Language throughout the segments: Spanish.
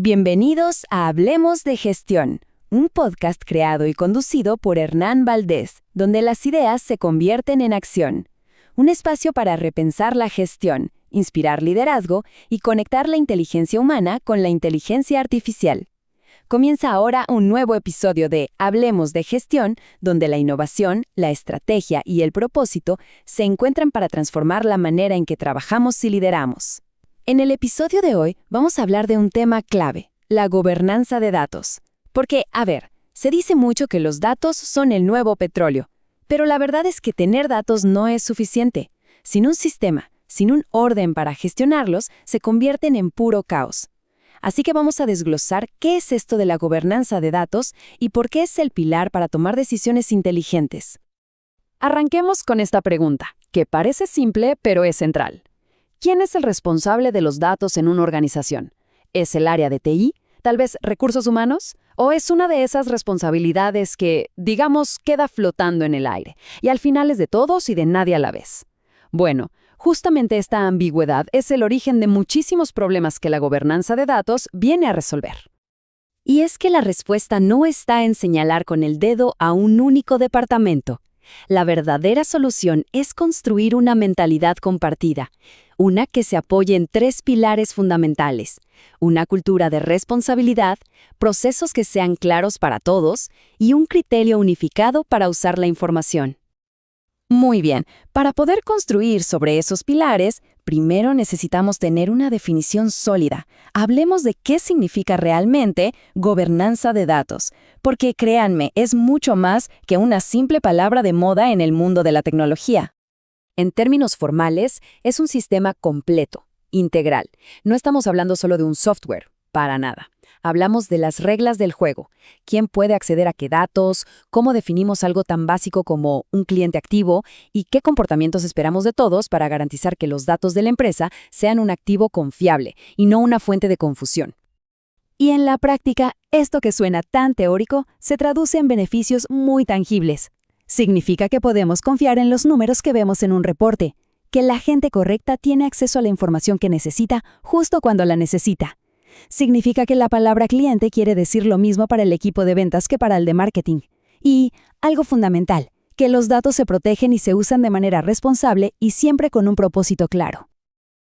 Bienvenidos a Hablemos de Gestión, un podcast creado y conducido por Hernán Valdés, donde las ideas se convierten en acción. Un espacio para repensar la gestión, inspirar liderazgo y conectar la inteligencia humana con la inteligencia artificial. Comienza ahora un nuevo episodio de Hablemos de Gestión, donde la innovación, la estrategia y el propósito se encuentran para transformar la manera en que trabajamos y lideramos. En el episodio de hoy vamos a hablar de un tema clave, la gobernanza de datos. Porque, se dice mucho que los datos son el nuevo petróleo, pero la verdad es que tener datos no es suficiente. Sin un sistema, sin un orden para gestionarlos, se convierten en puro caos. Así que vamos a desglosar qué es esto de la gobernanza de datos y por qué es el pilar para tomar decisiones inteligentes. Arranquemos con esta pregunta, que parece simple pero es central. ¿Quién es el responsable de los datos en una organización? ¿Es el área de TI? ¿Tal vez recursos humanos? ¿O es una de esas responsabilidades que, digamos, queda flotando en el aire y al final es de todos y de nadie a la vez? Bueno, justamente esta ambigüedad es el origen de muchísimos problemas que la gobernanza de datos viene a resolver. Y es que la respuesta no está en señalar con el dedo a un único departamento. La verdadera solución es construir una mentalidad compartida, una que se apoye en 3 pilares fundamentales: una cultura de responsabilidad, procesos que sean claros para todos y un criterio unificado para usar la información. Muy bien, para poder construir sobre esos pilares, primero necesitamos tener una definición sólida. Hablemos de qué significa realmente gobernanza de datos, porque créanme, es mucho más que una simple palabra de moda en el mundo de la tecnología. En términos formales, es un sistema completo, integral. No estamos hablando solo de un software, para nada. Hablamos de las reglas del juego, quién puede acceder a qué datos, cómo definimos algo tan básico como un cliente activo y qué comportamientos esperamos de todos para garantizar que los datos de la empresa sean un activo confiable y no una fuente de confusión. Y en la práctica, esto que suena tan teórico se traduce en beneficios muy tangibles. Significa que podemos confiar en los números que vemos en un reporte, que la gente correcta tiene acceso a la información que necesita justo cuando la necesita. Significa que la palabra cliente quiere decir lo mismo para el equipo de ventas que para el de marketing. Y, algo fundamental, que los datos se protegen y se usan de manera responsable y siempre con un propósito claro.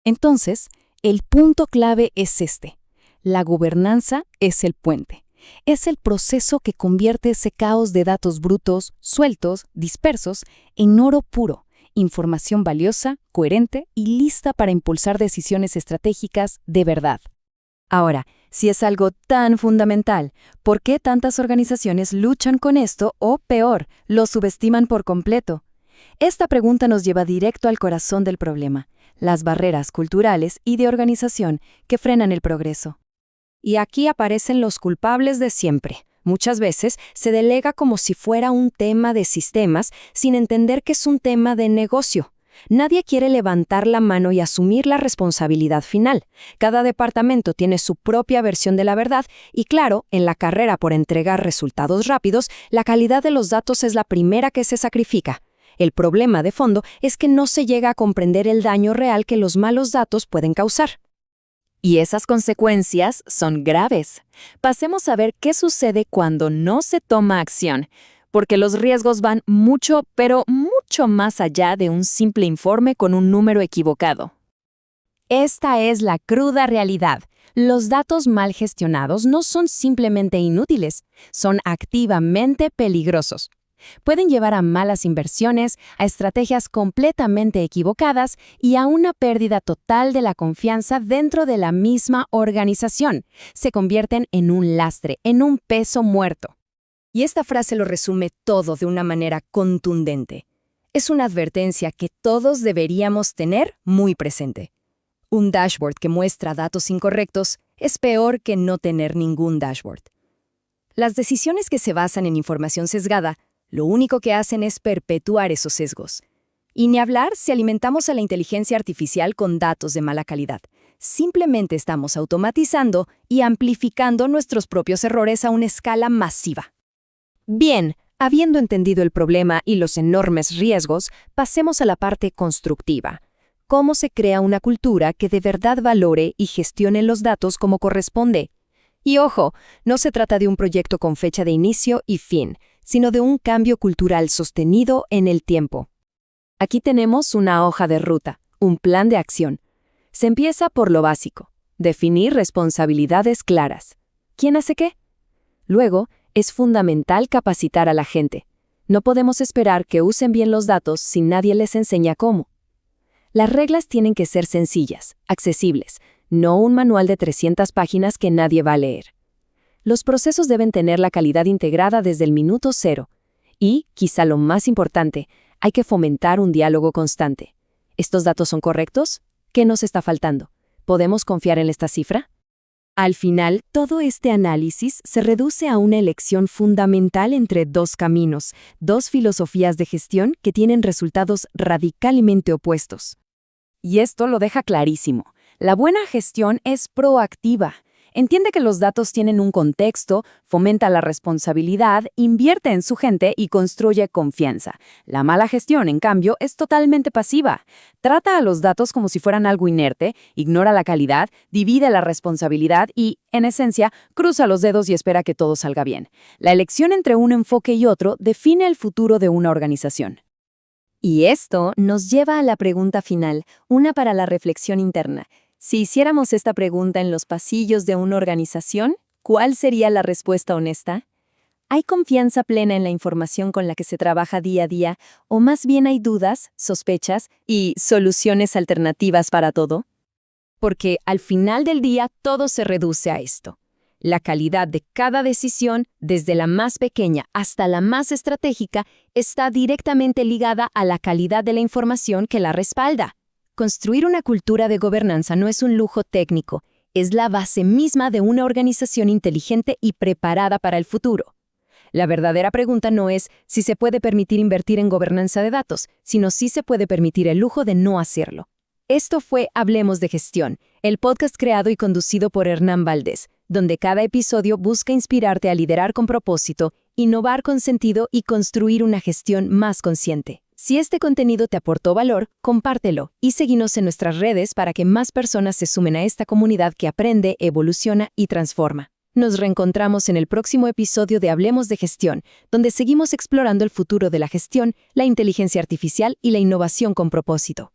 Entonces, el punto clave es este. La gobernanza es el puente. Es el proceso que convierte ese caos de datos brutos, sueltos, dispersos, en oro puro, información valiosa, coherente y lista para impulsar decisiones estratégicas de verdad. Ahora, si es algo tan fundamental, ¿por qué tantas organizaciones luchan con esto o, peor, lo subestiman por completo? Esta pregunta nos lleva directo al corazón del problema, las barreras culturales y de organización que frenan el progreso. Y aquí aparecen los culpables de siempre. Muchas veces se delega como si fuera un tema de sistemas sin entender que es un tema de negocio. Nadie quiere levantar la mano y asumir la responsabilidad final. Cada departamento tiene su propia versión de la verdad y claro, en la carrera por entregar resultados rápidos, la calidad de los datos es la primera que se sacrifica. El problema de fondo es que no se llega a comprender el daño real que los malos datos pueden causar. Y esas consecuencias son graves. Pasemos a ver qué sucede cuando no se toma acción. Porque los riesgos van mucho, pero mucho más allá de un simple informe con un número equivocado. Esta es la cruda realidad. Los datos mal gestionados no son simplemente inútiles, son activamente peligrosos. Pueden llevar a malas inversiones, a estrategias completamente equivocadas y a una pérdida total de la confianza dentro de la misma organización. Se convierten en un lastre, en un peso muerto. Y esta frase lo resume todo de una manera contundente. Es una advertencia que todos deberíamos tener muy presente. Un dashboard que muestra datos incorrectos es peor que no tener ningún dashboard. Las decisiones que se basan en información sesgada, lo único que hacen es perpetuar esos sesgos. Y ni hablar si alimentamos a la inteligencia artificial con datos de mala calidad. Simplemente estamos automatizando y amplificando nuestros propios errores a una escala masiva. Bien, habiendo entendido el problema y los enormes riesgos, pasemos a la parte constructiva. ¿Cómo se crea una cultura que de verdad valore y gestione los datos como corresponde? Y ojo, no se trata de un proyecto con fecha de inicio y fin, sino de un cambio cultural sostenido en el tiempo. Aquí tenemos una hoja de ruta, un plan de acción. Se empieza por lo básico, definir responsabilidades claras. ¿Quién hace qué? Luego, es fundamental capacitar a la gente. No podemos esperar que usen bien los datos si nadie les enseña cómo. Las reglas tienen que ser sencillas, accesibles, no un manual de 300 páginas que nadie va a leer. Los procesos deben tener la calidad integrada desde el minuto cero. Y, quizá lo más importante, hay que fomentar un diálogo constante. ¿Estos datos son correctos? ¿Qué nos está faltando? ¿Podemos confiar en esta cifra? Al final, todo este análisis se reduce a una elección fundamental entre dos caminos, dos filosofías de gestión que tienen resultados radicalmente opuestos. Y esto lo deja clarísimo. La buena gestión es proactiva. Entiende que los datos tienen un contexto, fomenta la responsabilidad, invierte en su gente y construye confianza. La mala gestión, en cambio, es totalmente pasiva. Trata a los datos como si fueran algo inerte, ignora la calidad, divide la responsabilidad y, en esencia, cruza los dedos y espera que todo salga bien. La elección entre un enfoque y otro define el futuro de una organización. Y esto nos lleva a la pregunta final, una para la reflexión interna. Si hiciéramos esta pregunta en los pasillos de una organización, ¿cuál sería la respuesta honesta? ¿Hay confianza plena en la información con la que se trabaja día a día, o más bien hay dudas, sospechas y soluciones alternativas para todo? Porque al final del día todo se reduce a esto. La calidad de cada decisión, desde la más pequeña hasta la más estratégica, está directamente ligada a la calidad de la información que la respalda. Construir una cultura de gobernanza no es un lujo técnico, es la base misma de una organización inteligente y preparada para el futuro. La verdadera pregunta no es si se puede permitir invertir en gobernanza de datos, sino si se puede permitir el lujo de no hacerlo. Esto fue Hablemos de Gestión, el podcast creado y conducido por Hernán Valdés, donde cada episodio busca inspirarte a liderar con propósito, innovar con sentido y construir una gestión más consciente. Si este contenido te aportó valor, compártelo y síguenos en nuestras redes para que más personas se sumen a esta comunidad que aprende, evoluciona y transforma. Nos reencontramos en el próximo episodio de Hablemos de Gestión, donde seguimos explorando el futuro de la gestión, la inteligencia artificial y la innovación con propósito.